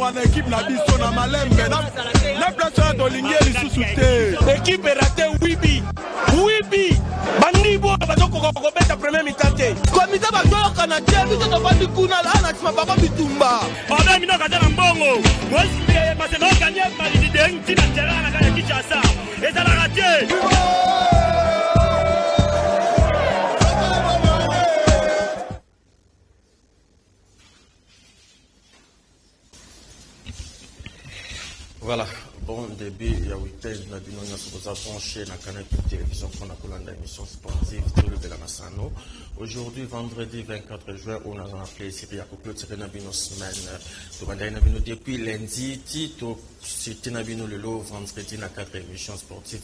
wana équipe na biso na malembe na place de l'ingénie sous-souté. Équipe raté Wibi. Bandibo bazoko kobeta premier mitante. Komite bajoyo Canadien biso to bandi kuna la na tsima baba bitumba. Ona mina kaza na mbongo. Mwasi maseno gagné malidi de ntina terrain na kana Kinshasa. Et ça l'a raté. Voilà, bon début, il y a week-end, nous avons branché la canal de télévision pour la émission sportive de la Massano. Aujourd'hui, vendredi 24 juin, on a un plaisir à clôturer une semaine. Depuis lundi, c'était le vendredi, na 4 émissions sportives.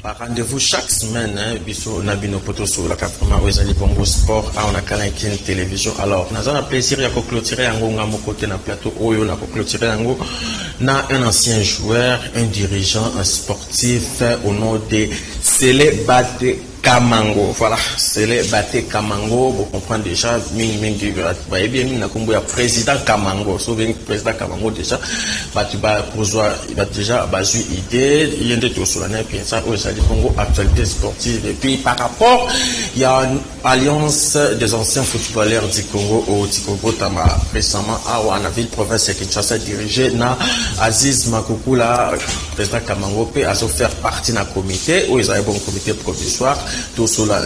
Par rendez-vous chaque semaine, biso nabino poto sur la 80 Bongo Sport, on a canal de télévision. Alors, nous avons un plaisir à clôturer un côté na plateau, on a clôturer un ancien joueur, un dirigeant, un sportif au nom de Sele Bate Kamango. Voilà, Sele Bate Kamango, vous comprenez déjà, président Kamango, président Kamango déjà, il va déjà baser idée, il y a des choses sur la net, puis ça, actualité sportive. Et puis par rapport, il y a une alliance des anciens footballeurs du Congo au Congo Tama récemment à Wanaville, province de Kinshasa, dirigé na Aziz Makukula, président Kamango, a faire partie d'un comité, où ils avaient un bon comité provisoire, tout cela,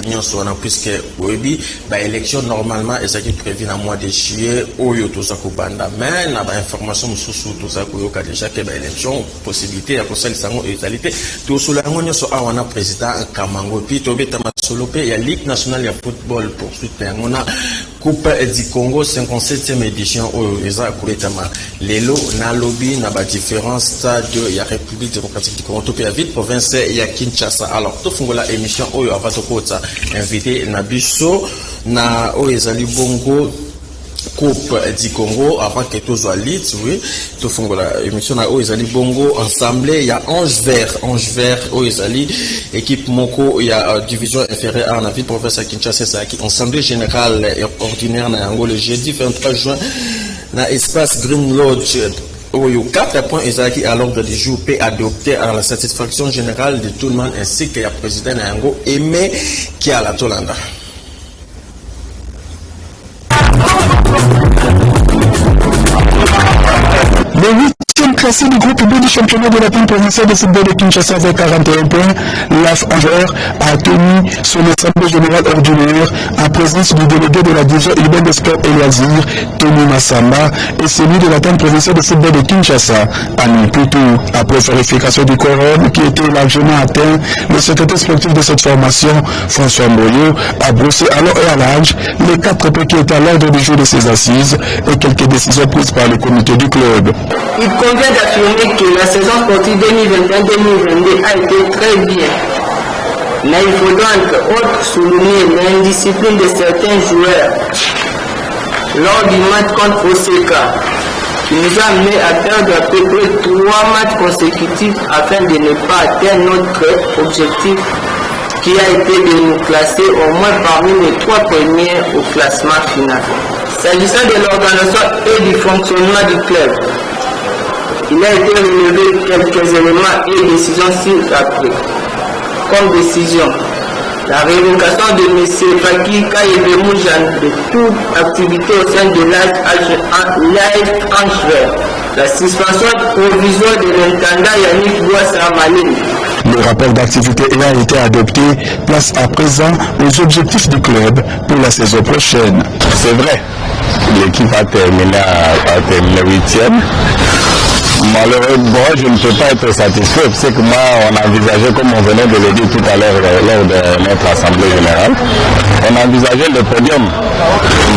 puisque Webi, l'élection normalement, ils avaient prévu dans le mois de juillet, où ils ont tout Banda, mais la information sous tout ça, qu'il y a déjà que l'élection, possibilité, à cause de la égalité, tout cela, on a président Kamango, puis il y a Ligue nationale de football pour soutenir. On a Coupe du Congo 57e édition où les a Lelo na lobby na ba différence de la République démocratique du Congo puis la ville province ya Kinshasa. Alors tout fungola émission oyo avatokota invité na biso na oyezali bongo Coupe du Congo avant que tout soit lit, oui. Tout fond la émission na Oezali Bongo ensemble. Il y a Ange Vert, Oezali équipe Moko. Il y a division inférieure à la ville province à Kinshasa qui ensemble général et ordinaire na Angola le jeudi 23 juin na espace Green Lodge. Oyo 4 points Ezaki à l'ordre du jour peut adopter à la satisfaction générale de tout le monde ainsi que le président Nango Aimé qui a la Tolanda. Le 8e classé du groupe B du championnat de la team provinciale de football de Kinshasa avec 41 points, l'AF Angers a tenu son assemblée générale ordinaire en présence du délégué de la division urbaine de sport et loisirs, Tony Massamba, et celui de la team provinciale de football de Kinshasa, Annie Poutou. Après vérification du quorum qui était largement atteint, le secrétaire sportif de cette formation, François Mboyo, a brossé alors et à l'âge les 4 points qui étaient à l'ordre du jour de ses assises et quelques décisions prises par le comité du club. Il convient d'affirmer que la saison sportive 2021-2022 a été très bien. Mais il faut donc autre souligner l'indiscipline de certains joueurs lors du match contre Oseka, qui nous a amené à perdre à peu près 3 matchs consécutifs afin de ne pas atteindre notre objectif qui a été de nous classer au moins parmi les 3 premiers au classement final. S'agissant de l'organisation et du fonctionnement du club, il a été relevé quelques éléments et décisions ci-après. Comme décision, la révocation de M. Faki Kayebemoujan de toute activité au sein de l'AF Angers, la suspension provisoire de l'intendant Yannick Bouassa-Malin. Le rapport d'activité ayant été adopté place à présent aux objectifs du club pour la saison prochaine. C'est vrai, l'équipe a terminé 8e. Malheureusement, je ne peux pas être satisfait parce que moi, on envisageait, comme on venait de le dire tout à l'heure lors de notre assemblée générale, on envisageait le podium.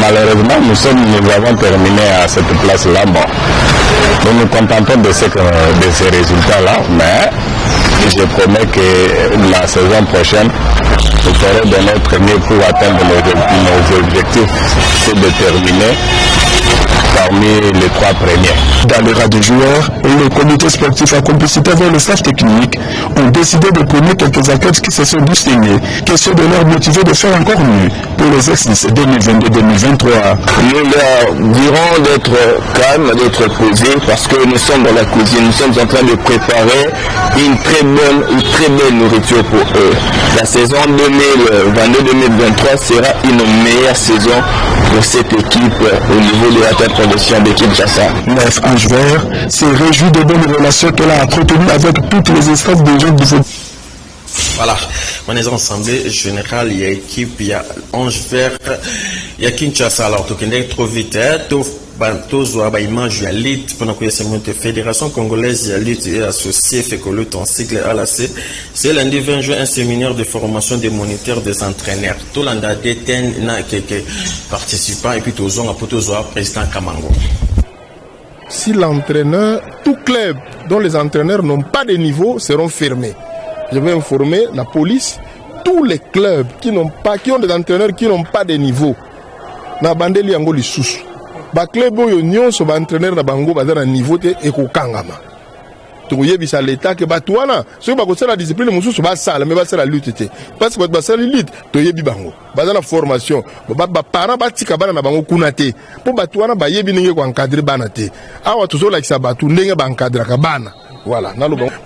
Malheureusement, nous avons terminé à cette place-là. Bon, nous nous contentons de ces résultats-là, mais je promets que la saison prochaine, nous ferons de notre mieux pour atteindre nos objectifs, c'est de terminer parmi les 3 premiers. Dans les rangs des joueurs, le comité sportif en complicité avec le staff technique ont décidé de prendre quelques athlètes qui se sont distingués, question de leur motiver de faire encore mieux pour l'exercice 2022-2023. Nous leur dirons d'être calmes, d'être posés, parce que nous sommes dans la cuisine, nous sommes en train de préparer une très belle nourriture pour eux. La saison 2022-2023 sera une meilleure saison pour cette équipe au niveau de la tête professionnelle de Kinshasa. 9 Anges Verts s'est réjoui de bonnes relations qu'elle a entretenues avec toutes les instances des jeunes du football. Voilà, on est assemblée générale, il y a équipe, il y a Ange Vert, il y a Kinshasa. Alors, tu connais trop vite, il image la lutte pendant que la Fédération congolaise de lutte est associée fait que lutte en sigle ALAC. C'est lundi 20 juin un séminaire de formation des moniteurs des entraîneurs. Tout le monde a détenu quelques participants et puis tout le monde a président Kamango. Si l'entraîneur, tout club dont les entraîneurs n'ont pas de niveau seront fermés. Je vais informer la police, tous les clubs qui ont des entraîneurs qui n'ont pas de niveau. Na bandeli yango lisusu. Ba club oyo nyonso ba entraîneur na bango ba na niveau te ekokangama. Toyebisa l'état que batwana, so ba ko sala discipline mususu ba sala mais ba sala lutte te. Parce que ba sala lutte toyebi bango. Ba na formation, ba parents ba tika bana na bango kuna te. Po batwana ba yebi ninge ko encadrer bana te. Awa tozo la kisa batu ndenge ba encadrer ka bana. Voilà.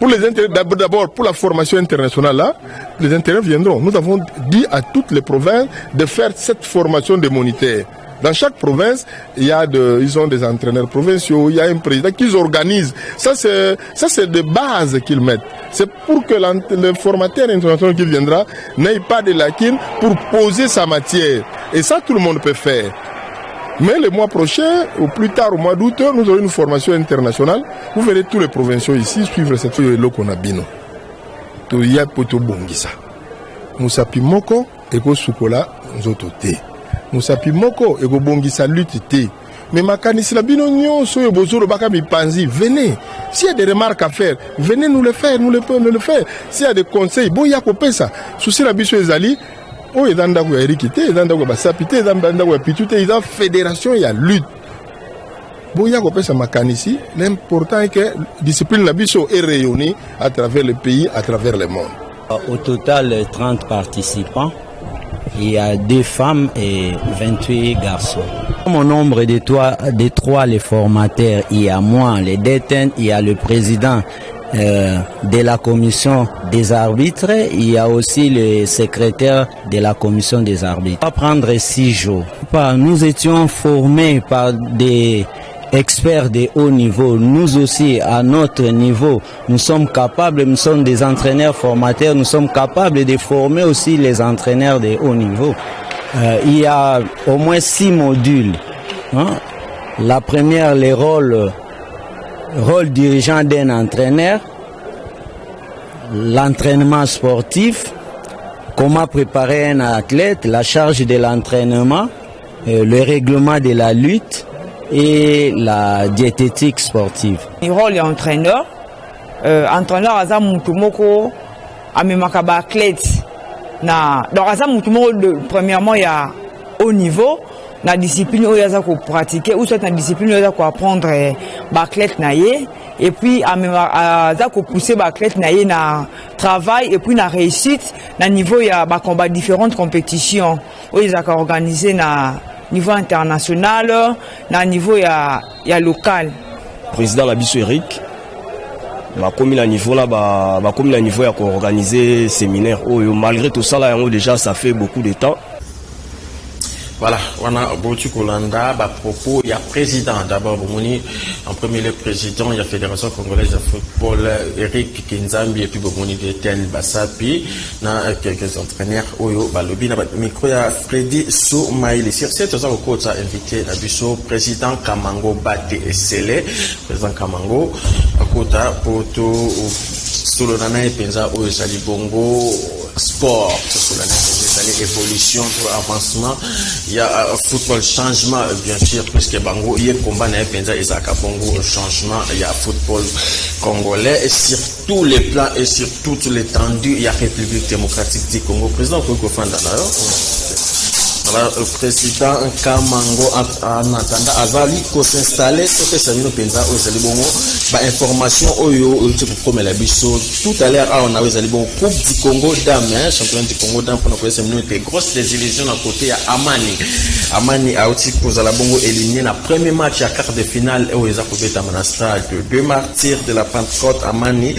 Pour les intérêts, d'abord pour la formation internationale là, les intérêts viendront. Nous avons dit à toutes les provinces de faire cette formation de moniteurs. Dans chaque province, ils ont des entraîneurs provinciaux, il y a un président qu'ils organisent. Ça c'est de base qu'ils mettent. C'est pour que le formateur international qui viendra n'ait pas de lacunes pour poser sa matière. Et ça, tout le monde peut faire. Mais le mois prochain, ou plus tard au mois d'août, nous aurons une formation internationale. Vous verrez tous les provinciaux ici suivre cette lokonabino. Toya poto bongisa. Musapi moko eko sukola nzotote. Musapi moko eko bongisa lutte. Mais makanisi la bino nyonso yo bozoro baka mipanzi, venez. S'il y a des remarques à faire, venez nous le faire, nous le faire. S'il y a des conseils, bon ya kopesa. Souci la biso ezali. Oh, il y a une fédération, il y a lutte. L'important est que la discipline est rayonnée à travers le pays, à travers le monde. Au total, 30 participants. Il y a 2 femmes et 28 garçons. Au nombre de 3 les formateurs, il y a moi, les détenus, il y a le président de la commission des arbitres, il y a aussi le secrétaire de la commission des arbitres. On va prendre 6 jours. Nous étions formés par des experts de haut niveau. Nous aussi, à notre niveau, nous sommes capables, nous sommes des entraîneurs formateurs, nous sommes capables de former aussi les entraîneurs de haut niveau. Il y a au moins 6 modules. La première, les rôle dirigeant d'un entraîneur, l'entraînement sportif, comment préparer un athlète, la charge de l'entraînement, le règlement de la lutte et la diététique sportive. Le rôle d'entraîneur, entraîneur aza mutu moko amemaka ba athlète na donc aza mutu moko premièrement il y a haut niveau. La discipline où il y a qu'on pratiquer ou soit la discipline où il y a qu'on apprendre athlète naïe et puis à qu'on pousser athlète naïe na travail et puis na réussite na niveau il y a combat différentes compétitions où il y a qu'on organiser na niveau international na niveau il y a local. Président Labiso Eric bah comme il a niveau là bah comme il a niveau il y a qu'on organiser séminaire malgré tout ça là déjà ça fait beaucoup de temps. Voilà, on a Botu Kolanda, propos, il y a président d'abord, en premier le président, il y a Fédération congolaise de football, Eric Kinzambi, et puis Bomoni de Ten Basapi, na quelques entraîneurs, Oyo Balobi, na micro, il y a Freddy Soumaïli. Sur cette chose, on a invité Nabiso, président Kamango Bate Sele, président Kamango, à côté, Poto, Solonana et Penza, Oyo Sali Bongo, sport, Solonana évolution, avancement, il y a football changement, bien sûr, puisque Bango, il y a combat, il y a Bongo changement, il y a football congolais, et sur tous les plans et sur toute l'étendue, il y a République démocratique du Congo. Président Koko Fanda, Alors, le président Kamango en attendant Azali ko s'installer sur que Samino Penza au Salibongo ba information oyo pour la biso tout à l'heure on a eu Salibongo Coupe du Congo Dame championnat du Congo Dame pour nous connaître Samino était grosse désillusion à côté à Amani a aussi pour la Bongo éliminé la premier match à quart de finale au Ezakobeta Manastra de 2 martyrs de la Pentecôte Amani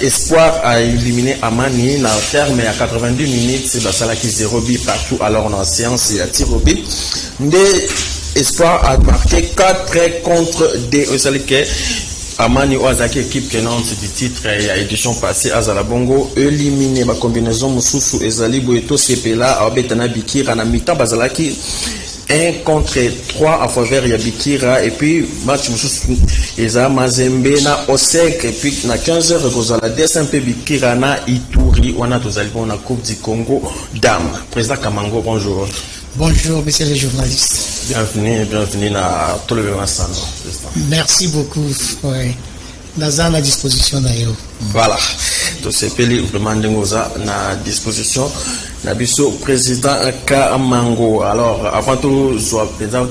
Espoir a éliminé Amani dans le terme à 90 minutes c'est Basalaki 0 but partout alors on a séance et à tir au but. Espoir a marqué 4 contre des Osalike. Amani Oazaki équipe qui annonce du titre et à édition passée à Zalabongo éliminé ma combinaison Mususu Ezali Boeto Sepela Abetana Bikira na mi-temps Bazalaki 1 contre 3 à faveur ya Bikira et puis match Mususu Eza Mazembe na Osek et puis na 15h Kozala DSMP Bikira na Ituri wana tozalibon na Coupe du Congo Dame. Président Kamango, bonjour. Bonjour, messieurs les journalistes. Bienvenue à tout le monde ensemble. Merci beaucoup. Oui. Nous à disposition d'ailleurs. Voilà. Donc c'est Peli vraiment na disposition. Nabiso président Kamango. Alors avant tout, soit président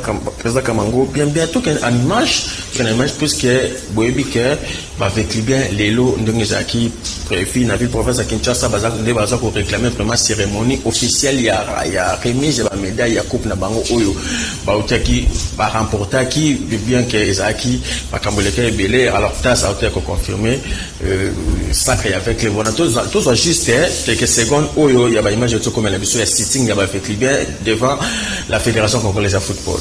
Kamango, bientôt qu'une image puisque Boebi que avec bien les lots d'Ongezaki préfet na ville province à Kinshasa baza pour réclamer vraiment cérémonie officielle il y a remise de médaille ya coupe na bango oyo ba utaki ba remporta qui bien que Ezaki ba kamboleka belé alors ça a été confirmé sacré avec les bonnes tous soit juste quelques secondes oyo il y a ba image de comme la biso ya sitting ya ba fait bien devant la fédération congolaise de football.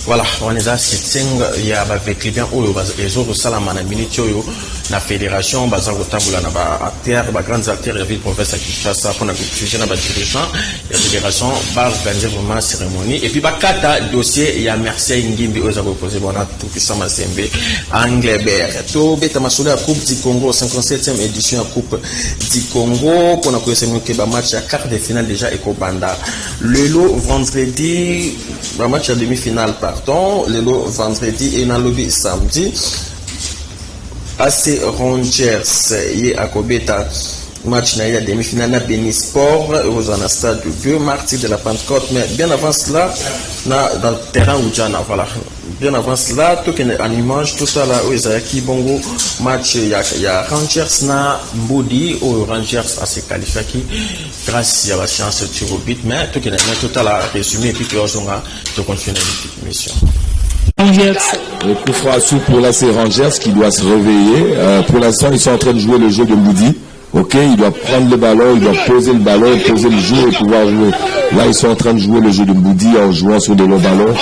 Voilà, on est à sitting, il y a avec les biens les autres salama na minute yo na fédération baza kotambola na ba acteurs ba grandes acteurs de ville province à Kinshasa pour na confusion na ba dirigeants la fédération ba organiser vraiment cérémonie et puis ba kata dossier il y a Mercier Ngimbi oza proposé bona tout puissant Mazembe Anglebert to beta masula Coupe du Congo 57e édition Coupe du Congo pour na connaissance que ba match à quart de finale déjà Ekobanda le lot vendredi ba match à demi-finale pardon le lot vendredi et na lobby samedi AC Rangers y a Kobeta match na demi-finale na Béni Sport aux en stade de 2 martyrs de la Pentecôte mais bien avant cela dans le terrain Oudjana voilà bien avant cela tout en image tout ça là où Ezaki Bongo match il y a Rangers na Mbodi ou Rangers a se qualifié qui grâce à la chance de tir au but mais tout total à résumé et puis que on a de continuer l'émission. Le coup franc sous pour là, c'est Rangers qui doit se réveiller. Pour l'instant, ils sont en train de jouer le jeu de Moudi. Ok, il doit prendre le ballon, il doit poser le ballon, poser le jeu et pouvoir jouer. Là, ils sont en train de jouer le jeu de Moudi en jouant sur des longs ballons.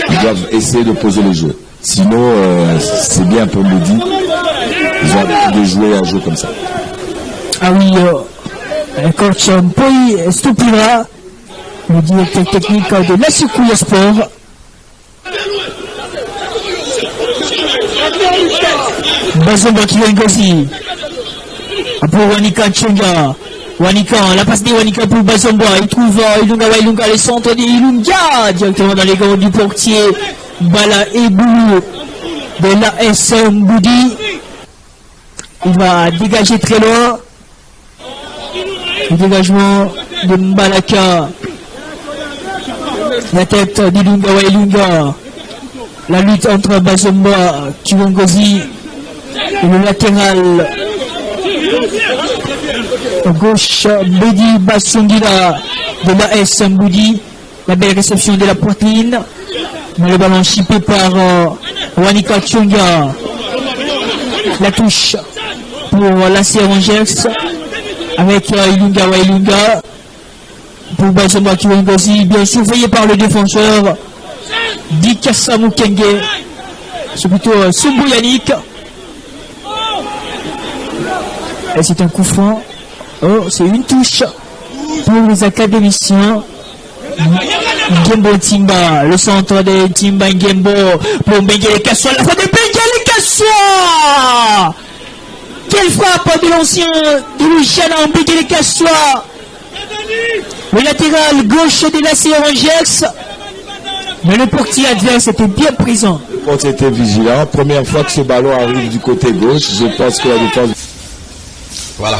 Ils doivent essayer de poser le jeu. Sinon, c'est bien pour Moudi. Ils ont envie de jouer un jeu comme ça. Ah oui, coach Mpoi Stupira, le directeur technique de la Sukuya Sport. Bazomba Kiwengozi pour Wanika Tchonga. Wanika, la passe de Wanika pour Bazomba. Il trouve Ilunga, les centres de Ilunga directement dans les gants du portier. Bala et Boulou de la S Mboudi. Il va dégager très loin. Le dégagement de Mbalaka. La tête d'Ilunga. La lutte entre Bazomba, Kiwengozi et le latéral à gauche, Bedi Bassongila de la S Mboudi. La belle réception de la poitrine. Mais le ballon chippé par Wanika Tchonga. La touche pour l'AC Rangers avec Ilunga pour Bazomba Kiwengozi, bien surveillé par le défenseur Dikassa Mukenge. C'est plutôt Sumbo Yannick. Et c'est un coup franc. Oh, c'est une touche pour les académiciens. Ngembo Timba, le centre de Timba Ngembo pour Bengele Kassoua, la frappe de Bengele Kassoua. Quelle frappe de l'ancien de Louisiana, Bengele Kassoua. Le latéral gauche de l'AC Rangers. Mais le portier adverse était bien présent. Le portier était vigilant. Première fois que ce ballon arrive du côté gauche, je pense que la défense... Voilà.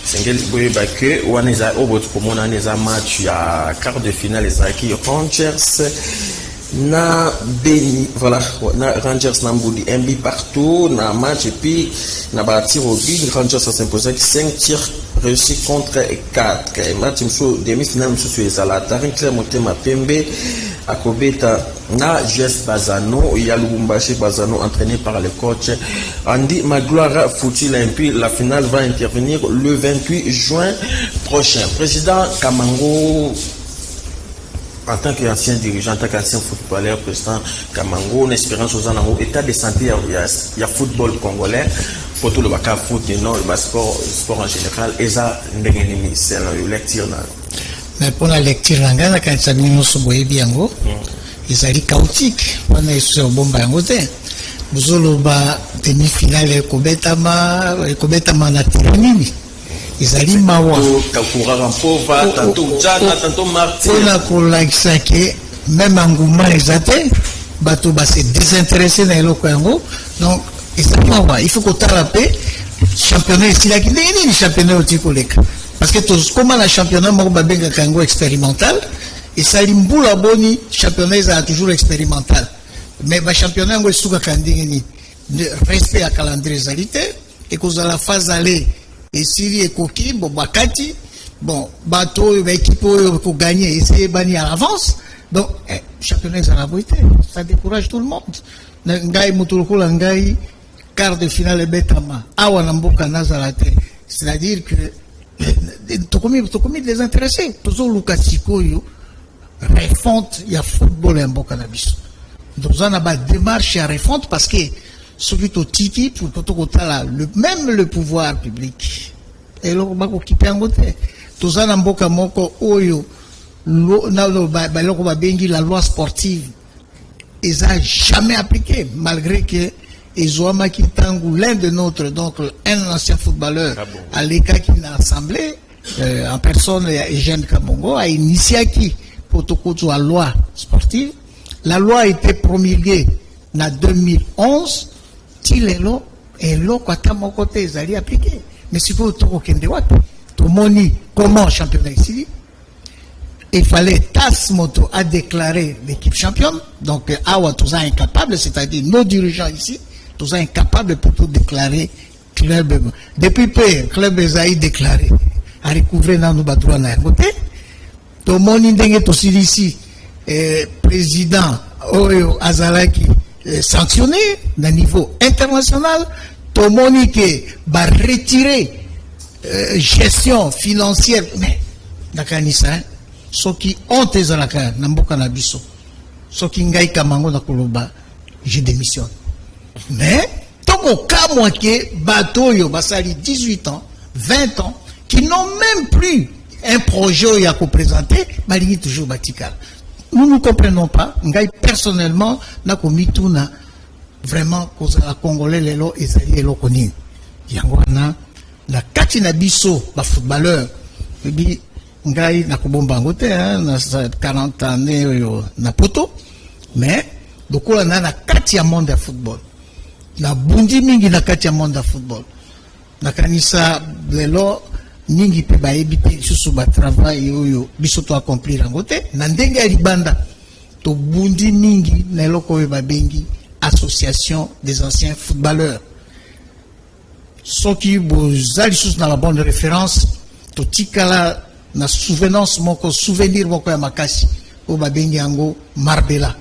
Sengel Boyeba que Waneza Obot Komona Neza match ya quart de finale ezaki Rangers na Beni, voilà, na Rangers na Mbudi MB partout na match et puis na bati Robin Rangers a s'imposé 5 tirs réussis contre 4. Et match mso demi-finale mso sur Ezalata Rinclair Motema Pembe Akobeta na GS Bazano, il y a Lubumbashi Bazano entraîné par le coach Andy Magloire Foutil. Et puis la finale va intervenir le 28 juin prochain. Président Kamango, en tant qu'ancien dirigeant, en tant qu'ancien footballeur, président Kamango, une espérance aux années, état de santé, il y a football congolais, pour tout le baka foot, non, le sport en général, et ça, c'est la lecture. Mais pour la lecture, quand il s'agit de bien, ils allaient chaotique. On est sur bomba yangote. Vous avez demi-finale Kobetama na Tironini. Ils allaient mawa. Tantôt Jana, tantôt Martin. On a que même Angouma les athées, bateau s'est désintéressé dans le Congo. Donc, il faut qu'on t'arrête. Championnat ici, là, il y a des championnats au Tikolek. Parce que comment le championnat Morubabenga Kango expérimental, et ça l'imboula boni, championnat est toujours expérimental. Mais le championnat est sous Kandingini, respect à calendrier zalité, et qu'on a la phase aller, et Syrie et Koki, bon, Bakati, bon, bateau, équipe pour gagner, essayer de gagner à l'avance. Donc, le championnat est à la beauté, ça décourage tout le monde. Ngai Mutuluku Langai, quart de finale Betama, Awanamboka Nazarate, c'est-à-dire que Tokomi les intéressés. Toujours Lukasiko yo refonte il y a football et un cannabis. Donc on a pas démarche à refonte parce que celui au tiki pour même le pouvoir public et là on va occuper un côté. Tous en mboka moko oyo na loko ba bengi la loi sportive ils a jamais appliqué malgré que Ezoama Kitangu, l'un de notre, donc un ancien footballeur, à l'ECA qui l'a assemblé, en personne, Eugène Kabongo, a initié qui, pour tout la loi sportive. La loi a été promulguée en 2011, Tilelo, et l'eau, quand à mon côté, ils allaient appliquer. Mais si vous tout le monde, comment championnat ici, il fallait TAS Moto a déclaré l'équipe championne, donc Awa, tous incapable, c'est-à-dire nos dirigeants ici, tous incapables pour tout déclarer club. Depuis peu, club Esaï déclaré. À recouvrir dans nos droits à côté. Tout le monde est aussi ici. Président Oyo Azalaki sanctionné au niveau international. Tout le monde qui va retirer gestion financière. Mais, Nakanisa, ceux qui ont des alaka, Namboka Nabiso, ceux qui n'ont Kamango Nakoloba, je démissionne. Mais, tant qu'au cas moi que bateau yo basali 18 ans, 20 ans, qui n'ont même plus un projet à présenter, malgré toujours Batikal. Nous ne comprenons pas. Ngai personnellement, n'a commis tout na vraiment cause la Congolais les lots et les lots connus. Yangwana la katina biso ba footballeur. Bibi ngai na kobomba ngote na 40 années yo na poto, mais dokola na katia monde de football. Na bundi mingi na kati ya monde ya football na kanisa lelo mingi pe bayebi pe susu ba travail oyo biso to accomplir ngote na ndenge ya libanda to bundi mingi na eloko oyo babengi association des anciens footballeurs soki bozali susu na la bonne référence to tikala na souvenance moko souvenir moko ya makasi o babengi yango Marbella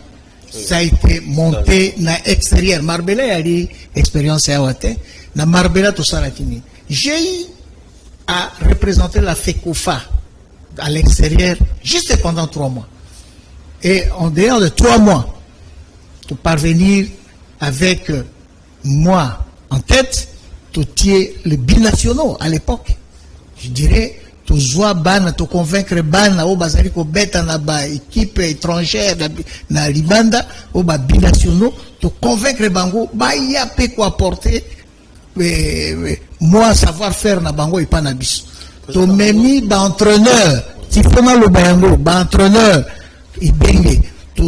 ça a été monté na extérieur. Marbella a dit expérience à Ouate. Na Marbella tout ça la fini. J'ai eu à représenter la FECOFA à l'extérieur juste pendant 3 mois. Et en dehors de 3 mois, pour parvenir avec moi en tête, tout est le binationaux à l'époque. Je dirais, tu vois ban, tu convaincre ban, au bazari ko beta na ba équipe étrangère na Libanda, au ba binationaux, tu convaincre bango, ba ya pe ko apporter moi savoir-faire na bango et pas na bis. Tu memi ba entraîneur, tu fais mal le bango, ba entraîneur, ibenge, tu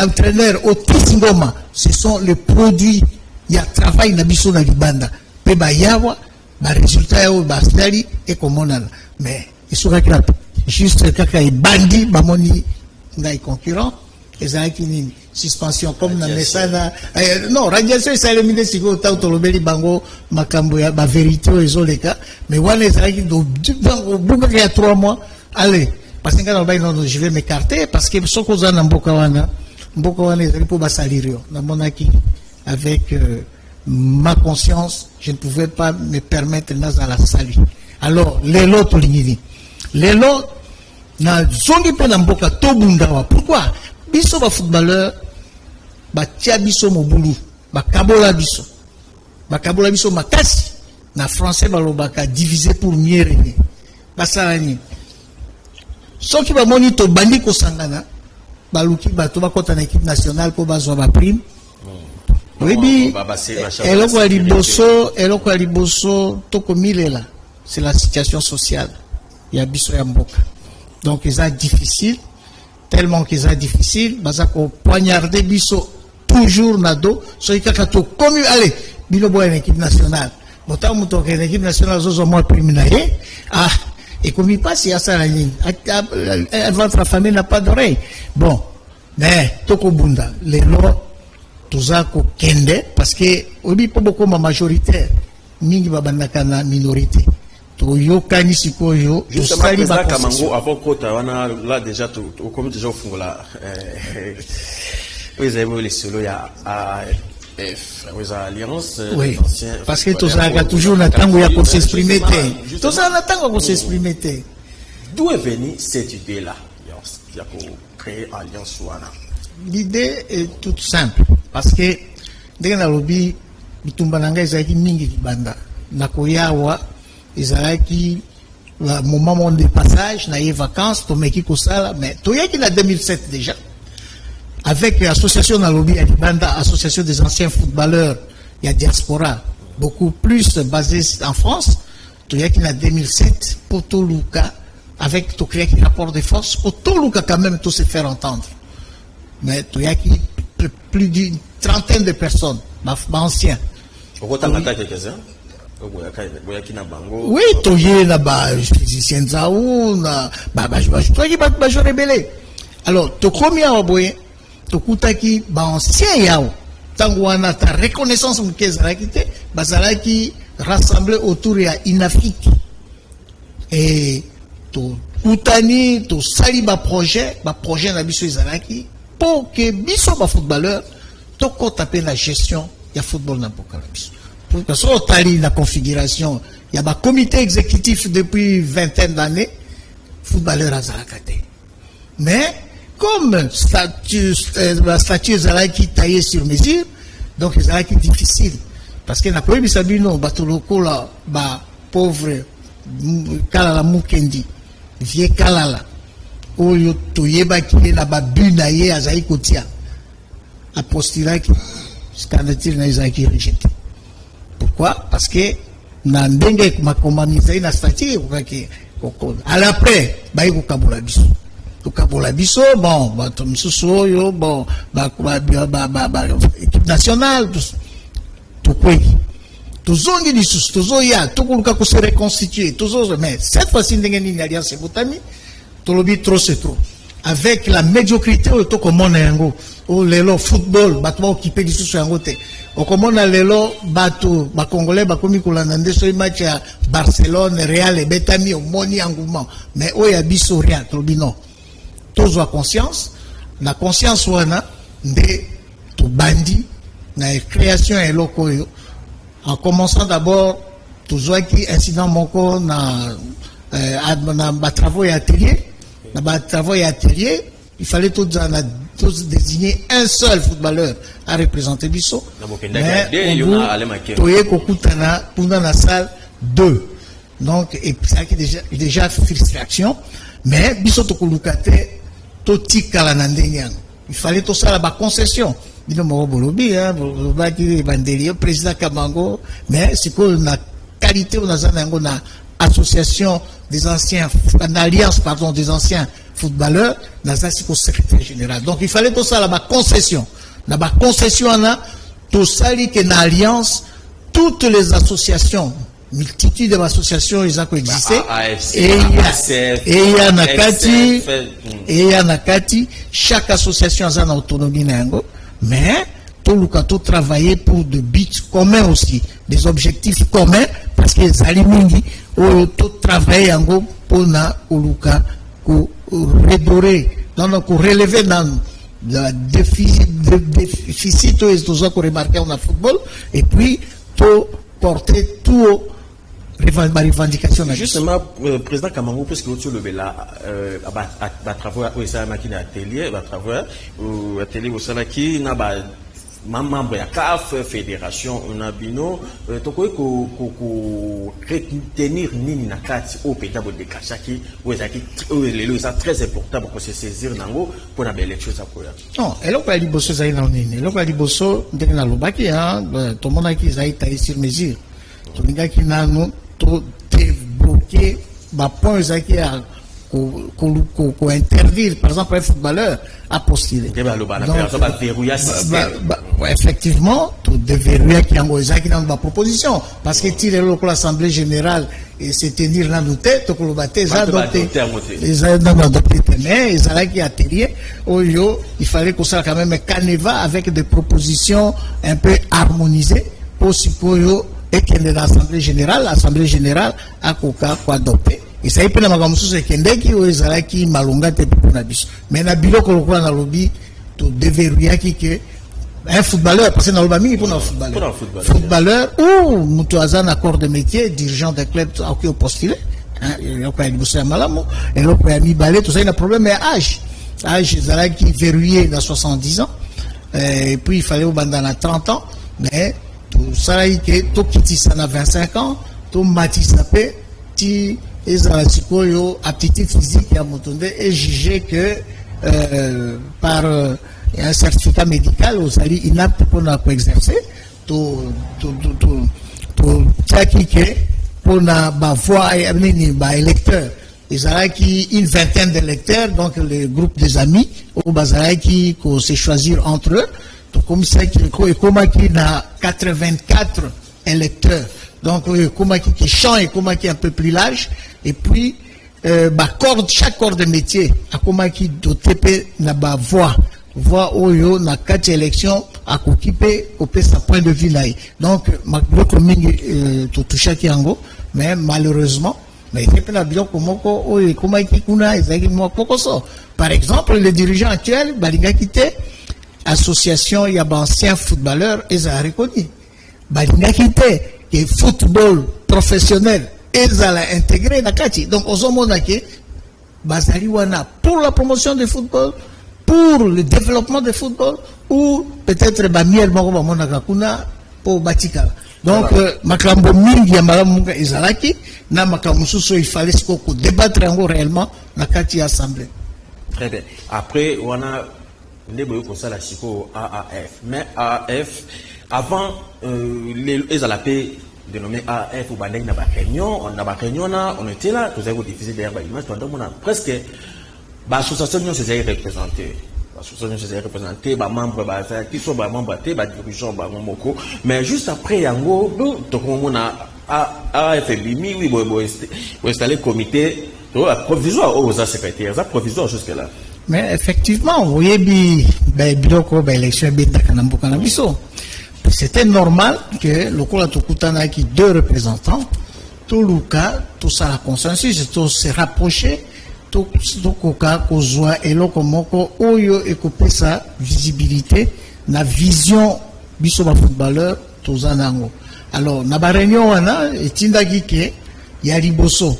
entraîneur Otis-Ngoma, ce sont les produits, il y a travail na biso na Libanda. Pe ba yawa, ba résultat yao ba stali et commonal. Mais il sera juste kaka et bandi bamoni na concurrent et ça qui une suspension comme na mesana non radiation ça éliminé si ko ta tolobeli bango makambo ya ba vérité ezoleka mais wana ça qui do buka ya 3 mois allez parce que non je vais m'écarter parce que ce qu'on a na mboka wana ezali pour ba salirio na monaki avec ma conscience je ne pouvais pas me permettre na la salir. Alors, les lots, les lots, na zongi pe na mboka to bundawa. Pourquoi? Biso ba footballeur, ba tia biso mobulu, ba kabola biso makasi. Na français balobaka diviser pour mieux régner. Basalani. Soki ba moni to bandi ko sangana, baluki ba to ba kota na équipe nationale ko bazwa ba prime. Oui, eloko liboso to ko milela. C'est la situation sociale. Il y a biso ya mboka. Donc, ils sont difficile, tellement qu'ils sont difficile, parce qu'on poignardait biso toujours nado, so il y a commu, allez, bilo boy en équipe nationale. Bon, tant que en équipe nationale, zo moi priminaye, et comme il passe, il y a ça la ligne. Votre famille n'a pas d'oreille. Bon, mais, toko bunda, les lois, tout ça ko kende, parce que, obi pas beaucoup ma majoritaire, mingi babandaka na minorité. Justement, président Kamango, avant Kota, on a là déjà, comme déjà au fond là, vous avez les solos, il y a Alliance. Oui, parce que tout ça a toujours un temps où il y a pour s'exprimer. Tout ça a un temps pour s'exprimer. D'où est venue cette idée-là? Il y a pour créer Alliance Wana. L'idée est toute simple, parce que dès que lobby, Bitumbananga est mingi banda, Nakoyawa. Ils ont moment de passage, na les vacances, Tomeki Kosala, mais Toyaki en 2007 déjà, avec l'association Nalobi Alibanda, association des anciens footballeurs, il y a diaspora, beaucoup plus basée en France, Toyaki en 2007, Poto Luka, avec Toyaki rapport de force, Poto Luka quand même tout se faire entendre. Mais Toyaki, plus d'une trentaine de personnes, anciens. Oui, toye na ba physicien zao na ba rebelle. Alors, to komi a boye, to kutaki ba ancien yao. Tango wana ta reconnaissance mkezala kite, bazalaki rassemblé autour ya Inafrique. Et to kutani to sali ba projet na biso ezalaki pour que biso ba footballeur to ko taper la gestion ya football na Bokalabis. Parce que la configuration, il y a un comité exécutif depuis vingtaine d'années, footballeur à Zarakate. Mais, comme la statue Zaraki taillée sur mesure, donc Zaraki difficile. Parce que n'a pas eu Sabino, Batoloko, la pauvre Kalala Mukendi, vieux Kalala, Oyo Toyeba qui est là-bas, Bunaye, Azaï Kotia, a postulé qui, candidature n'a Zaraki rejeté. Pourquoi? Parce que na ndenge makomamiza na statut à l'après bayi ko kabola biso to kabola biso bon bato misusu yo bon équipe nationale to kweki to zongi lisusu to zoya to kuluka ko se reconstituer to zo mais cette fois-ci ndenge ni alliance botami to lobi trop c'est trop avec la médiocrité to komona yango o lelo football bato ba occuper lisusu yango te. Au commande lelo bato ba congolais ba komi kolanda ndeso match ya Barcelone Real et Betami au moni engouement mais o ya biso rien to bino tous ont conscience la conscience wana de to bandi na création et lokoyo en commençant d'abord toujours qui incident moko na travaux et atelier il fallait tous désigner un seul footballeur à représenter Bisso mais toye kokutana punda na salle 2 donc et ça qui déjà frustration mais Bisso tokolukate totikala na ndenge il fallait tout ça la concession bino mo bolobi bolobi bandeli président Kabango mais c'est que na qualité on a na association des anciens en alliance pardon des anciens footballeurs na ça c'est secrétaire général donc il fallait tout ça la concession on a tout ça li que na alliance toutes les associations multitude d'associations ils ont coexisté et il y a nakati chaque association a une autonomie nango mais tout le temps travailler pour des buts communs aussi des objectifs communs parce que les alimingi tout travailler en pour na uluka pour redorer donc pour relever dans le déficit que nous avons remarqué en football et puis pour porter tout revendication. Justement, président Kamango, puisque vous le là, à travers la machine atelier, à travers l'atelier au Salaki, n'a pas membre de la CAF, fédération, on a bino, toko retenir nini na kati au pétable de Kachaki, où c'est très important pour se saisir nango pour la belle chose à quoi. Non, et là, il y a des choses à dire, et là, il y a des choses à dire, tout le monde a été sur mesure. Tout le monde a été débloqué, point qui a interdire, par exemple, un footballeur à postuler. Effectivement, tout déverrouiller qui a dans ma proposition. Parce que tirer l'Assemblée générale et se tenir dans nos têtes, donc le bâtiment, ils ont adopté, mais ils ont qui atelier. Il fallait qu'on soit quand même un canevas avec des propositions un peu harmonisées pour supposer et qu'il y ait l'Assemblée générale a quoi adopté. Et ça y est, c'est Kendeki ou Ezalaki Malunga Tepipunabis. Mais na bilo kolokwa na lobby to déverrouiller que un footballeur parce que na lobby pour un footballeur ou mutuazan accord de métier dirigeant d'un club qui au postulé hein il y a pas de malamo et là pour ami balé tout ça il y a un problème mais âge Ezalaki verrouillé dans 70 ans et puis il fallait au bandana 30 ans mais tout ça y que tout qui ça na 25 ans tout matisapé ti et la aptitude physique à Motonde est jugé que par un certificat médical aux alliés inaptes pour exercer pour la voix électeur ils ont une vingtaine d'électeurs donc le groupe des amis au Bazara qui se choisir entre eux donc comme ça qui a 84 électeurs donc comment qui chante et comment qui est un peu plus large et puis chaque corps de métier a comment qui doté na ba voix oyo na 4 élections à occuper sa point de vue là donc ma commune tout toucher qui ango mais malheureusement mais c'est pas bien comment qui kuna exactement ça par exemple les dirigeants actuels balinga quitté association il y a anciens footballeurs ils ont reconnu balinga quitté que football professionnel ils allaient intégrer la Kati. Donc, aux hommes Bazali Wana pour la promotion du football, pour le développement du football, ou peut-être Bamiel Monagakuna pour Batikala. Donc, Makambo Mingi Yamalamunga Izalaki, na Makamususo, il fallait débattre réellement la Kati Assemblée. Très bien. Après, on a la AAF. Mais AAF, avant, les ALAP dénommé AF ou Bandeng n'a pas réunion, on était là, nous avons diffusé derrière l'image, on a presque l'association s'est représentée. L'association s'est représentée, membres qui sont membres, dirigeants, mais juste après, on a AF Bimi, oui, on installé le comité provisoire aux secrétaires, ça provisoire jusque-là. Mais effectivement, vous voyez, l'élection c'était normal que le Kola Tokutana qui deux représentants, tout le cas, tout ça la consensus, tout se rapprocher, tout le cas, Kozwa et Lokomoko, Oyo et couper sa visibilité na vision biso ba footballeur tozanango. Alors na ba réunion wana etindaki ke ya liboso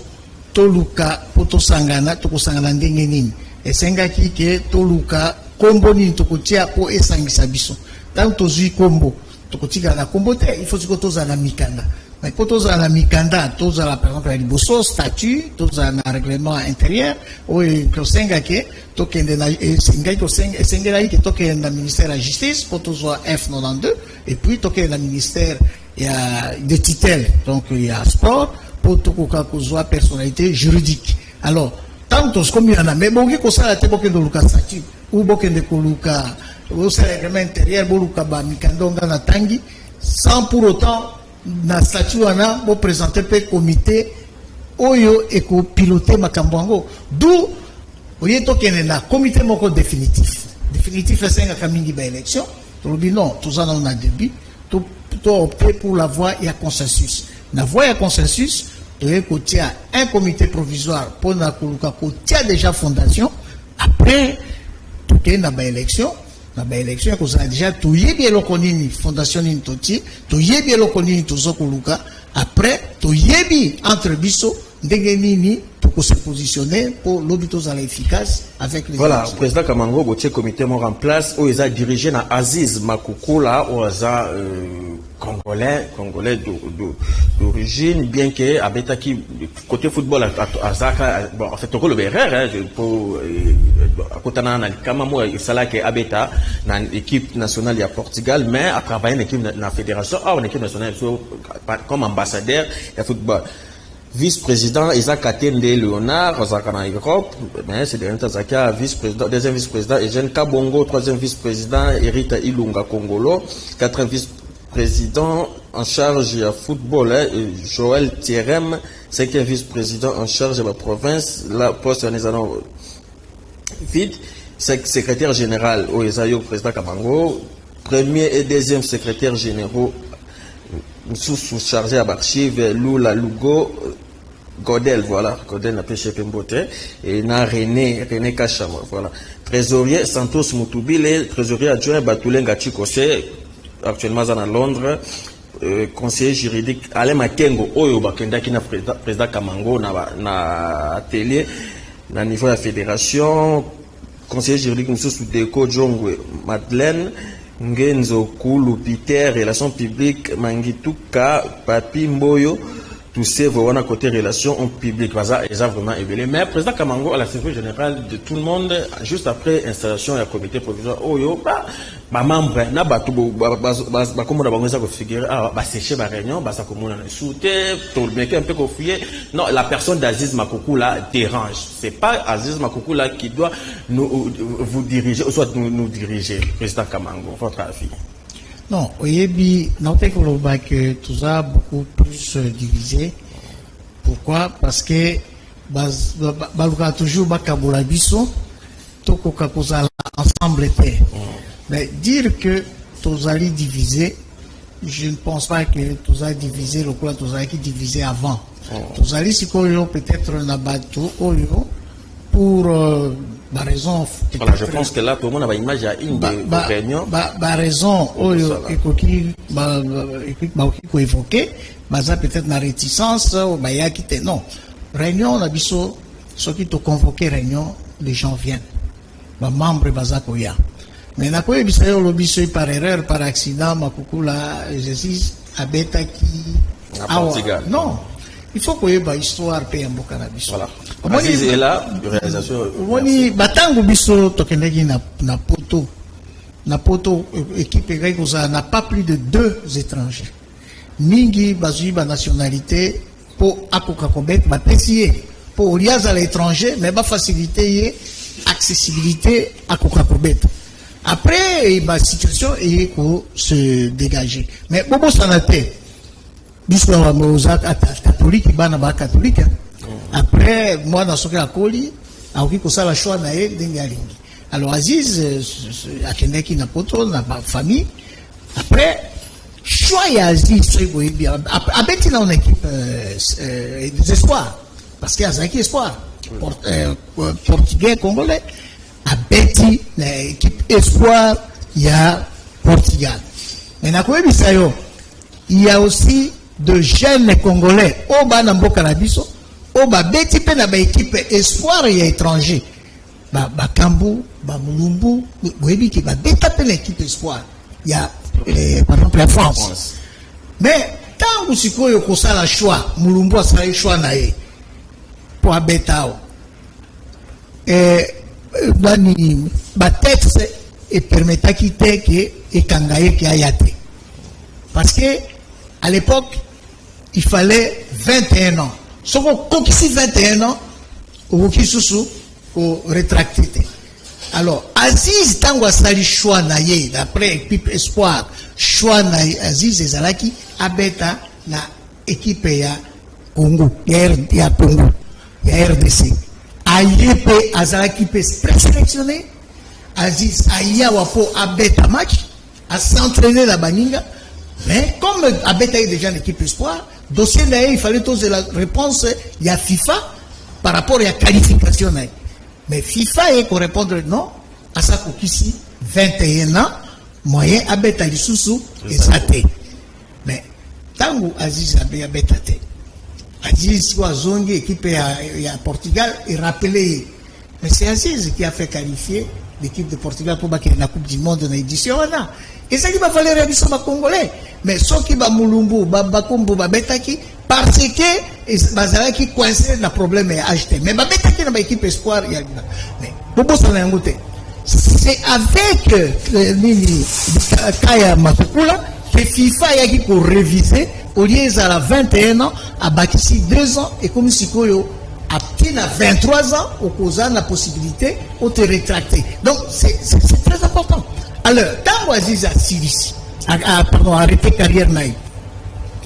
toluka potosangana tokosangana ndenge nini esengaki ke toluka kombo nini tokotia po esangisa biso tant tozui kombo tokotika na kombo te il faut que tozala mikanda mais pour tozala mikanda tozala par exemple ya liboso statut tozala na règlement intérieur oyo kosenga ke tokende na esengaki esengela ke tokende na ministère de la justice pour tozwa F92 et puis tokende na ministère ya de tutelle donc il y a sport pour tokoka kozwa personnalité juridique. Alors tant que comme il y en a mais bon que ça la te bokende luka statut ou bokende koluka au règlement intérieur boluka ba mikandonga na tangi sans pour autant na statut wana bo présenter pe comité oyo eko piloter makambo d'où oye tokende na comité moko définitif esenga kamingi ba élection to bi non tout ça on a début to opter pour la voie et à consensus. La voie et à consensus, il y a un comité provisoire pour la kotia déjà fondation. Après, tout est dans l'élection. Dans l'élection, il y a déjà tout y est bien le fondation Nintoti, tout y est bien le Tozokoluka. Après, tout y est bien entre biso, Ndengenini, pour se positionner pour l'hôpital à l'efficace avec les. Voilà, le président Kamango, le comité mort en place, où il a dirigé na Aziz Makoukou, là, où il a Congolais d'origine, bien que Abetaki, côté football, bon, en fait, le BRR, pour Kotana, Kamamo, il s'est là que Abeta, dans l'équipe nationale de Portugal, mais à travailler une équipe de la fédération, une équipe nationale, comme ambassadeur de football. Vice-président Isaac Atende Léonard, en Europe, mais c'est le vice-président, deuxième vice-président Eugène Kabongo, troisième vice-président Erita Ilunga Congolo, quatrième vice-président en charge du football Joël Thierem, cinquième vice-président en charge de la province, la poste en vide, secrétaire général Oezayo, président Kabango, premier et deuxième secrétaire généraux sous-chargé à l'archive Lula Lugo Godel, voilà, Godel n'a pas chef Mbote, et na René Kachama, voilà. Trésorier Santos Moutubile, trésorier adjoint Batulenga Chikose, actuellement à Londres, conseiller juridique Alain Makengo, Oyo Bakenda qui n'a président Kamango, na atelier, na niveau de la fédération, conseiller juridique Moussou Deko Djongwe Madeleine, Ngenzo Koulou Peter, relations publiques, Mangituka, Papi Mboyo, tous ces voilà côté relations publiques, ils ont vraiment évolué. Mais le président Kamango, à la secrétaire générale de tout le monde, juste après installation et comité provisoire, membre, na batu comme on a besoin de figurer, sécher la réunion, ça comme on a sauté, tout le mec un peu confié. Non, la personne d'Aziz Makoukou là dérange. C'est pas Aziz Makoukou là qui doit vous diriger, ou soit nous diriger, président Kamango, votre avis. Non, Oyebi, notez que tout ça beaucoup plus divisé. Pourquoi? Parce que baluka toujours bakabula biso, toko kakoza ensemble te. Mais dire que tous allez diviser, je ne pense pas que tous allez diviser le quoi tous allez diviser avant. Tous allez si peut-être na bateau pour la raison. Voilà, je pense que là, tout le monde a une image à une réunion. Raison, évoqué, ça peut-être la réticence, non. Réunion, on a dit ceux qui t'ont convoqué réunion, les gens viennent. Membre Bazakoya. Mais n'a pas eu le par erreur, par accident, Makoukou là, exercice, à Beta qui. Non. Il faut qu'il y ait une histoire pour un cannabis. Voilà. Aziz est là, réalisation. Oui, batango biso tokenegi na poto équipe n'a pas plus de 2 étrangers. Mingi bazui ba nationalité pour akoka kobet ba pesier pour liaise à l'étranger mais ba faciliter accessibilité akoka kobet. Après la situation est pour se dégager. Mais bobo sanate l'histoire catholique, catholique. Après, moi, dans ce cas, la choix alors, Aziz, a qui n'a pas trop, n'a pas famille. Après, choix Aziz, après, il a une équipe des espoirs. Parce qu'il y a un espoir. Portugais, congolais. À Betty, l'équipe espoir, il y a Portugal. Mais il y a aussi de jeunes Congolais au Banamboka Nabiso, au Babeti pe na ba équipe espoir et étranger. Bakambu, Mulumbu, Boebi qui va détaper l'équipe espoir. Il y a par exemple la France. Mais tant que si vous avez le choix, Mulumbu a fait le choix pour Abetao. Et la tête et permettait quitter que et Kangaye qui a yaté. Parce que à l'époque, il fallait 21 ans. Si on conquis 21 ans, on au rétracté. Alors, Aziz Tango Asali choix naye d'après équipe espoir choix naye Aziz Ezalaki abeta na équipe ya Congo ya Congo ya RDC ayepe Azalaki pe présélectionné Aziz aya wapo abeta match à s'entraîner la baninga mais comme abeta est déjà une équipe espoir dossier naye il fallait poser la réponse ya FIFA par rapport à la qualification naye. Mais FIFA est pour répondre non à sa coquille 21 ans, moyen à bêta sous et saté. Mais tant que Aziz a bêtaté, Aziz soit zone équipe à Portugal et rappelé. Mais c'est Aziz qui a fait qualifier l'équipe de Portugal pour la Coupe du Monde dans l'édition. Et ça qui va falloir réaliser les Congolais. Mais ceux qui va Mulumbu, Bakombo, Babetaki, parce que Bazara qui coincé le problème est acheté. Mais Babetaki dans l'équipe espoir, il y a mais Bobo Sanangote. C'est avec Kaya Makukula que FIFA a qui pour réviser au lieu à 21 ans, à Bakissi 2 ans et comme si Koyo à 23 ans, au cause la possibilité de te rétracter. Donc c'est très important. Alors, tant Aziz a Siris, arrêter carrière naïve,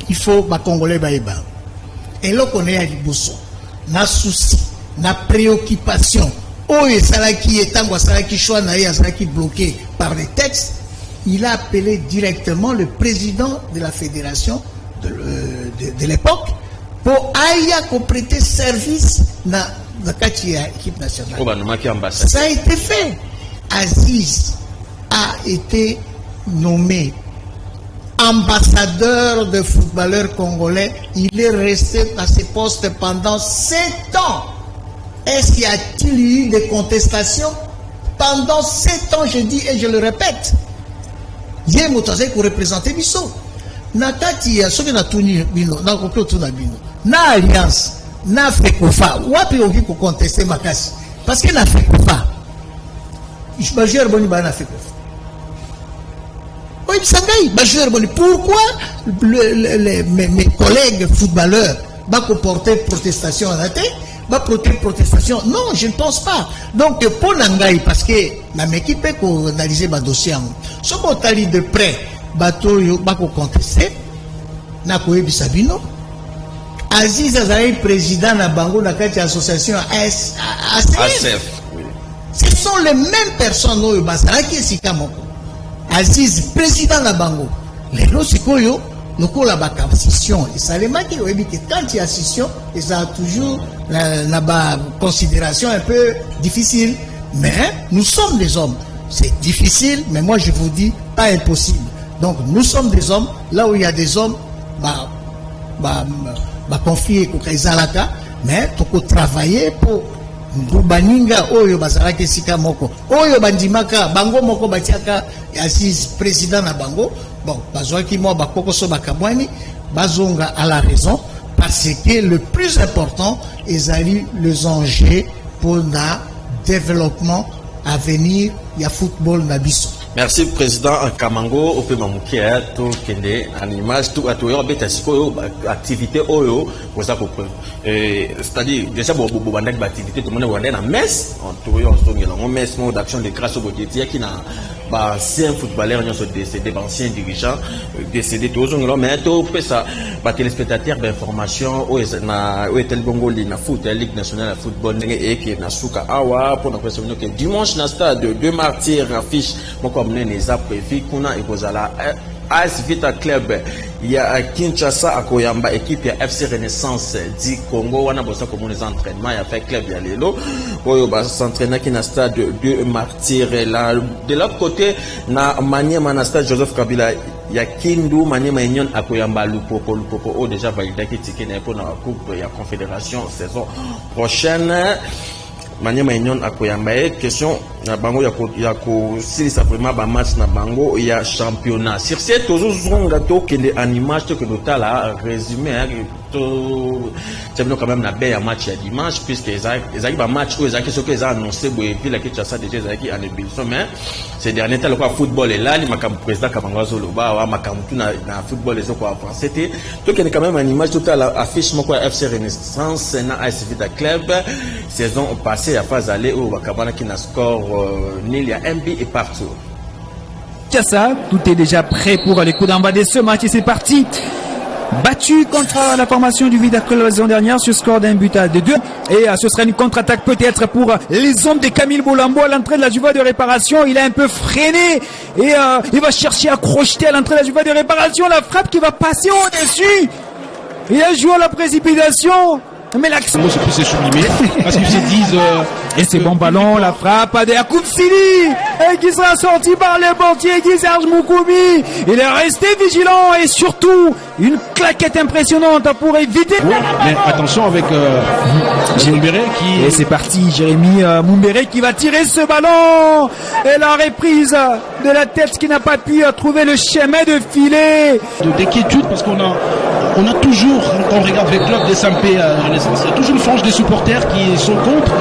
il faut que les Congolais baïba. Et là, on est à Liboso, na souci, na préoccupation. Oh, et Salaki est tant Salaki choix naïve, Salaki bloqué par les textes, il a appelé directement le président de la fédération de l'époque pour aller prêter service dans l'équipe nationale. Ça a été fait. Aziz a été nommé ambassadeur de footballeurs congolais. Il est resté à ce poste pendant 7 ans. Est-ce qu'il y a-t-il eu des contestations? Pendant 7 ans, je dis et je le répète. Il y a un motorisé pour représenter Bisso. Nakati ya soki na tuni bino na ko tuna bino na alliance na fekofa wapi oki ko contester makasi parce que na fekofa bajeur boni ba na fekofa oui sangai bajeur boni pourquoi mes collègues footballeurs va comporter protestation en athée va porter protestation non je ne pense pas donc pour nangai parce que la équipe ko analyser ba dossier ce qu'on tali de près bateau yo bako contesté na koyebi sabino Aziz Azali président na bango na kati association ASF ce sont les mêmes personnes oyo bazalaki esika moko Aziz président na bango lelo sikoyo lokola ba scission esalemaki oyebi que quand il y a scission ça a toujours na ba considération un peu difficile mais nous sommes des hommes c'est difficile mais moi je vous dis pas impossible. Donc nous sommes des hommes, là où il y a des hommes, confier pour Kaizalaka, mais pour travailler pour Baninga, Oyo Bazarake Sika Moko, Oyo Bandimaka, Bango Moko Batiaka, Aziz président na Bango, bon, Bazoaki Mo Bakoko Bakamwani, Bazonga à la raison, parce que le plus important est les enjeux pour le développement à venir, il y a football Nabiso. Merci président Kamango ope mamukia to kende en image tout à tout beta siko activité oyo pour ça c'est-à-dire déjà bon bandak activité tout le monde wanda na messe en tout yo en messe mode d'action de grâce au budget qui na ba ancien footballeur ñoso décédé ba ancien dirigeant décédé tout zo mais to pesa ba téléspectateur d'information o na o etel bongo li na foot ligue nationale de football et qui na suka awa pour na question que dimanche na stade 2 martyrs affiche moko sport meneza prévu kuna ekozala AS Vita Club ya Kinshasa akoyamba équipe ya FC Renaissance du Congo wana bosa comme les entraînements ya fait club ya lelo oyo ba s'entraîner qui na stade de Martyrs là de l'autre côté na Maniema na stade Joseph Kabila ya Kindu Maniema Union akoyamba Lupopo o déjà validé qui ticket na pour na coupe ya confédération saison prochaine. Maniema Union akoyamba question na bango ya ko silisa vraiment ba match na bango ya championnat sur cette zonga to kende en image to que totala résumé to termino quand même na be ya match ya dimanche puisque ezaki ba match où ezaki soki eza annoncé boye ville qui ça déjà ezaki en ébullition mais ces derniers temps le football est là li makam président Kabango Zoloba wa makam tout na football les ko avancer to kende quand même en image totala affiche moko ya FC Renaissance na AS Vita Club saison passée à phase aller où bakabana qui na score nil ya MB et partout. Ça, tout est déjà prêt pour les coups d'envoi de ce match et c'est parti. Battu contre la formation du Vita Club la saison dernière sur score d'un but à 2. Et ce sera une contre-attaque peut-être pour les hommes de Camille Boulambo à l'entrée de la Juva de réparation. Il a un peu freiné et il va chercher à crocheter à l'entrée de la Juva de réparation. La frappe qui va passer au-dessus. Il a joué à la précipitation. Mais l'action c'est plus sublimé parce qu'ils se disent et c'est bon ballon, la frappe de Yacoub Sili et qui sera sorti par le portier Guy Serge Moukoumi. Il est resté vigilant et surtout une claquette impressionnante pour éviter. Mais attention avec Moumbéré qui... Et c'est parti, Jérémy Moumbéré qui va tirer ce ballon et la reprise de la tête qui n'a pas pu trouver le chemin de filet. D'inquiétude parce qu'on a toujours, quand on regarde avec club des Sampé Renaissance, il y a toujours une frange des supporters qui sont contre.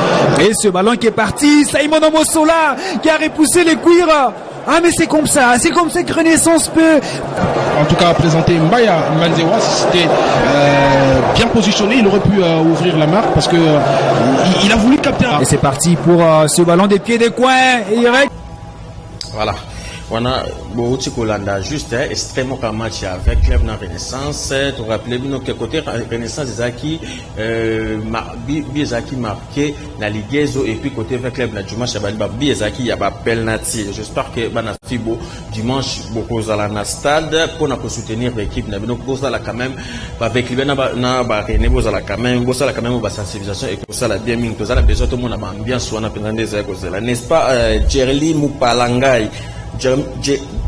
Et ce ballon qui est parti, Simon Mosola qui a repoussé les cuirs. Ah mais c'est comme ça que Renaissance peut... En tout cas, présenter Mbaya Manzewa, si c'était bien positionné, il aurait pu ouvrir la marque parce que il a voulu capter. Et c'est parti pour ce ballon des pieds des coins. Et voilà. On a beaucoup Kolanda juste extrêmement comme match avec club na Renaissance. Tu rappelles bien que côté Renaissance Zaki Zaki marqué la Ligue et puis côté avec club na dimanche Zaki y a pas penalty. J'espère que bana fibo dimanche beaucoup à la stade pour nous soutenir l'équipe na bino pour ça là quand même avec lui na René boza là quand même boza là quand même ba sensibilisation et pour ça la bien mine que ça la besoin tout le monde a ambiance on a pendant des heures là n'est-ce pas Jerly Mupalangai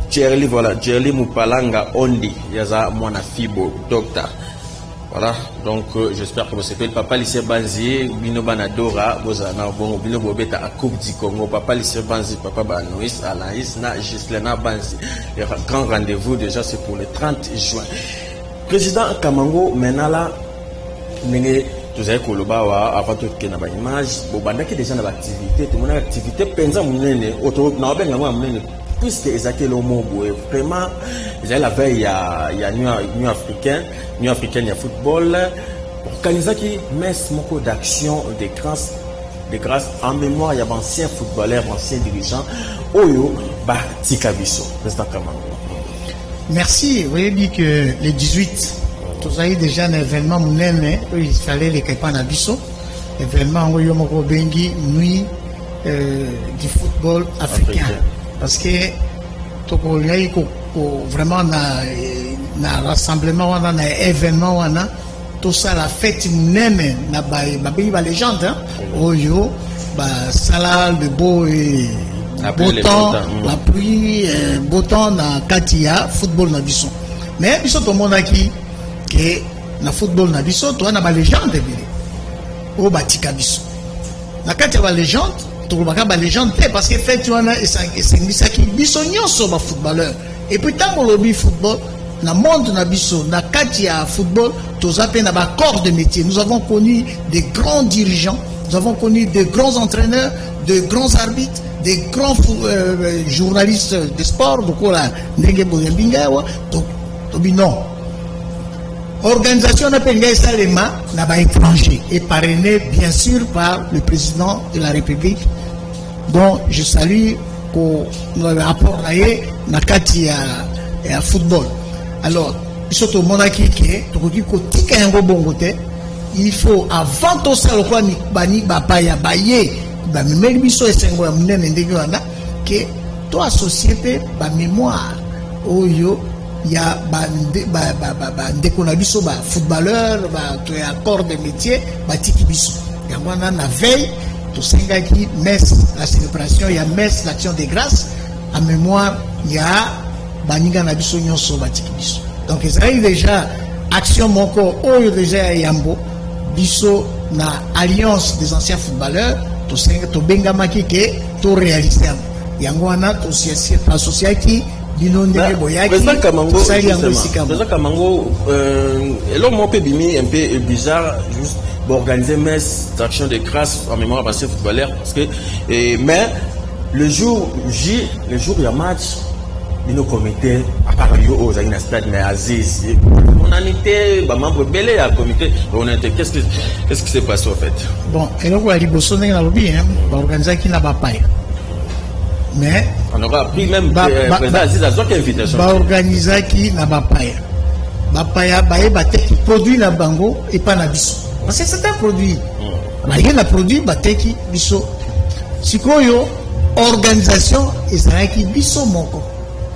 Jerly voilà Jerly Mupalanga Ondi yaza mwana fibo docteur voilà donc j'espère que vous savez papa lycée Banzi bino banadora bozana bon bino bobeta à Coupe du Congo papa lycée Banzi papa Banoïs Alaïs na Gislena Banzi le grand rendez-vous déjà c'est pour le 30 juin président Kamango Menala nenge tozali koloba wa avant tout ke na ba image bo bandaki déjà na ba activité tout mon activité penza munene auto na obenga mwa munene puisque ezaki le mot vraiment j'ai la veille ya New Africain il y a football organisaki messe moko d'action de grâce en mémoire il y a anciens footballeurs anciens dirigeants oyo ba tikabiso président Kamango. Merci, vous avez dit que les 18 vous avez déjà un événement munene il fallait les Kepan Abisso événement oyo moko bengi nuit du football africain. Parce que vraiment na rassemblement on a un événement on a tout ça la fête nene na ba légende hein oyo ba sala de beau et beau temps la pluie beau temps na katia football na biso mais biso to mona ki que na football na biso to na ba légende bile o batika biso na katia ba légende tout le monde légende parce que fait tu en as et c'est qui biso nyonso ba footballeur et puis tant qu'on lobby football na monde na biso na katia football tous appelés na ba corps de métier nous avons connu des grands dirigeants nous avons connu des grands entraîneurs de grands arbitres des grands journalistes de sport donc là ndenge boyambinga donc non organisation appelée Salema n'a pas étranger et parrainé bien sûr par le président de la République dont je salue pour le rapport na kati ya football. Alors surtout monaki il faut avant tout ça le quoi ni bani bapaya baye ba memeli biso esengo ya munene ndenge wana que to associé pe ba mémoire oyo ya ndeko na biso ba footballeur ba to ya corps de métier ba tiki biso yango na veille to sengaki messe la célébration ya messe l'action de grâce en mémoire ya baninga na biso nyonso ba tiki biso. Donc ezali déjà action moko oyo déjà yambo biso na alliance des anciens footballeurs to senga to bengamaki ke to réaliser yango wana to associé qui Président Kamango, Président Kamango, l'homme peut bimi un peu bizarre, juste pour organiser messe d'action de grâce en mémoire à ces footballeurs, parce que mais le jour J, le jour il y a match, nos comités à part aux stade mais Aziz, on a été membre belé à comité, on était qu'est-ce qui s'est passé en fait? Bon, et donc on a dit bosso n'est pas lobby, hein, pour organiser qui n'a pas paye. Mais on aura appris même président Aziz a une invitation. Ba organiser qui n'a pas paye. Ba paye ba qui produit la bango et pas na biso. Parce que c'est un produit. Ba y a produit ba qui biso. Sikoyo organisation ezalaki biso moko.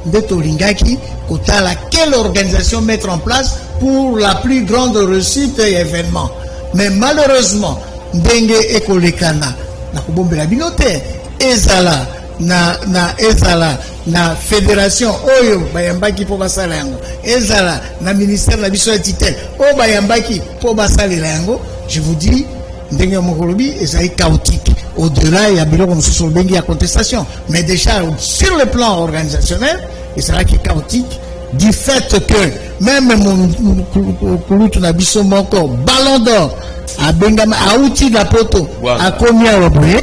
Ndeto lingaki kotala quelle organisation mettre en place pour la plus grande réussite et événement. Mais malheureusement ndenge ekolekana na kobombela binote ezala na fédération oyo bayambaki po basala yango ezala na ministère na biso ya titel o bayambaki po basala yango. Je vous dis ndenge mokolobi ezali chaotique au-delà ya biloko mosusu bengi ya contestation, mais déjà sur le plan organisationnel ezala ki chaotique du fait que même kulutu na biso moko ballon d'or a bengama auti la poto a combien waboye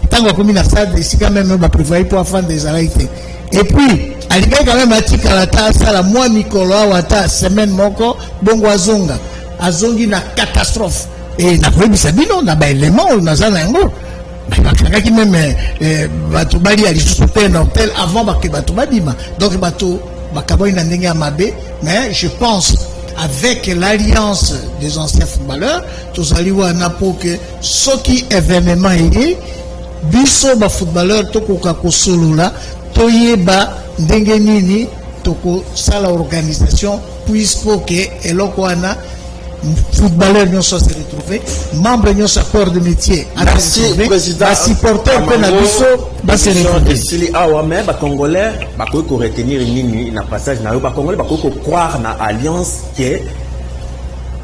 tango comme na stade ici quand même ba prévoyer pour afin des arrêtés. Et puis aliga quand même atika la tasa la moi mikolo wata semaine moko bongo azongi na catastrophe et na probisa bino na ba élément na zana ngo ba qui même bato bali ali souper dans hôtel avant ba ke bato badima donc bato bakaboy na ndenge ya mabe. Mais je pense avec l'alliance des anciens footballeurs tous ali wana pour que ce qui événement est biso ba footballeur tokoka kosolula toyeba ndenge nini toko sala organisation puisque que eloko wana footballeur nyonso se retrouver membre nyonso corps de métier merci président supporter pe na biso ba se retrouver sili awa mais ba congolais ba ko retenir nini na passage na yo ba congolais ba ko croire na alliance que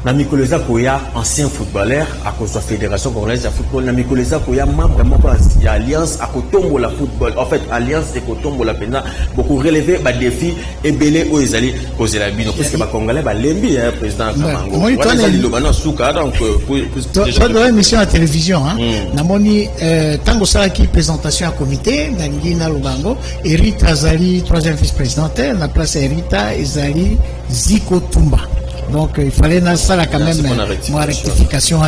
na Mikoleza Koya, ancien footballeur, à cause de la Fédération Congolaise de football, na Mikoleza Koya, membre de l'Alliance, à Kotombo la football. En fait, Alliance et Kotombo la pena, beaucoup relevé, bah, défi, et belé, où ils allaient poser la bine. Parce que les Congolais, bah, l'embi, président Kamango. Moi, toi, dans l'émission à la télévision, hein, namoni, tango salaki présentation à comité, Nangina Lubango, Erita Zali, troisième vice-présidente, la place Erita, Ezali, Ziko Tumba. Donc il fallait ça quand même une rectification.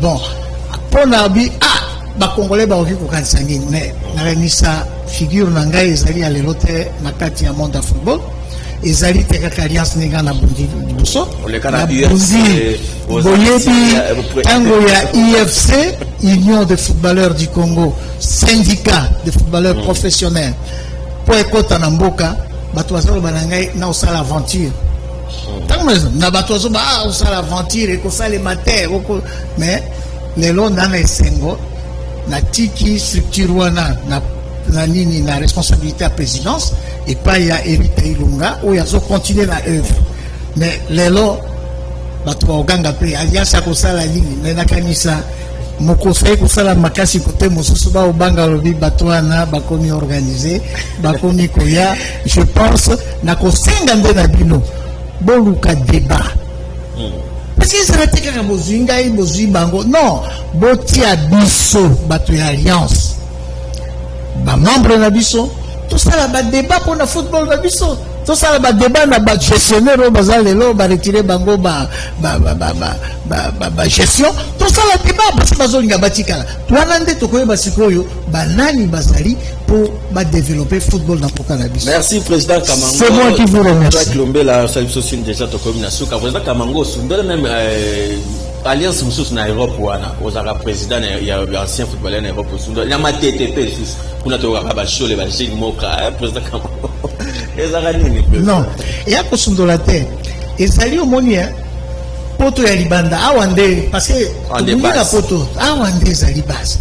Bon, pour l'Arbi, bah Congolais bah aussi pour sanguine, mais ça figure n'anga ezali à l'élote nakati ya monde de football. Ezali teka alliance nega na bundi buso. Na bundi boyebi tango ya IFC, Union des footballeurs du Congo, syndicat de footballeurs professionnels. Pour ekota na mboka, bato bazalo banangai na osala aventure. Na batozo ba osala aventure ko sala matin mais lelo na esengo na tiki structure wana na nini na responsabilité à présidence et pas ya Erita Ilunga ou ya zo continuer la œuvre. Mais lelo bato ba oganga pe alliance ko sala nini mais na kanisa mokosai ko sala makasi côté mosusu ba obanga lobi bato wana bakomi organiser bakomi koya. Je pense na ko senga ndena bino boluka débat parce que ça va être comme bozinga et bozibango non botia biso bato ya alliance ba membre na biso tout ça là ba débat pour le football na biso tout ça là ba débat na ba gestionnaire au bazalelo ba retirer bango ba gestion tout ça là débat parce que bazolinga batikala twanande tokoyeba sikoyo banani bazali pour développer football dans le biso. Merci président Kamango. C'est moi qui vous remercie. La salle sociale déjà to comme na suka président Kamango sundele même alliance mususu na Europe wana ozaka président ya ancien footballeur na Europe sundo na ma TTP sus kuna to ka ba shole ba Gilles Moka président Kamango ezaka nini non ya kosundola te ezali omonia poto ya libanda awande parce que ndinga poto awande ezali base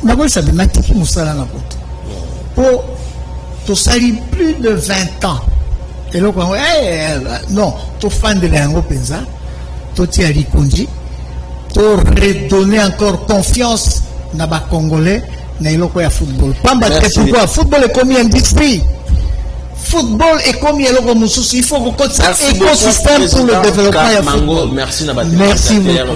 na bolsa de matiki musala na poto po to sali plus de 20 ans et là non to fan de la yango penza to ti ali konji to redonner encore confiance na ba congolais na iloko ya football pamba te pourquoi football est comme industrie. Football est comme il y a le Moussoussi, il faut que ça écosystème pour le développement. Mango, merci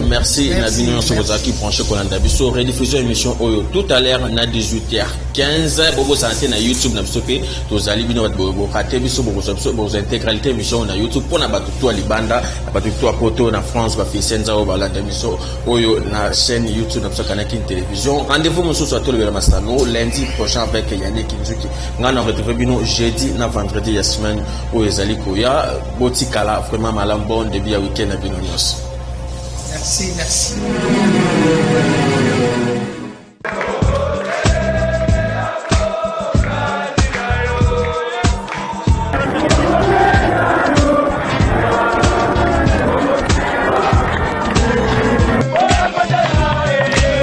merci Nabino Sozaki branché qu'on a d'habitude rediffusion émission Oyo tout à l'heure na 18h15 bogo santé na YouTube na bisope to zali bino bogo raté biso bogo intégralité émission na YouTube pour na batutu libanda na batutu poto na France ba fisenza o balanda biso Oyo na chaîne YouTube na biso kanaki télévision. Rendez-vous Moussoussi à tout le Mastano lundi prochain avec Yannick Kinzuki. Ngana retrouver bino jeudi na vendredi ya semaine où ezali koya botikala vraiment malam bon début ya week-end à Binonos. Merci.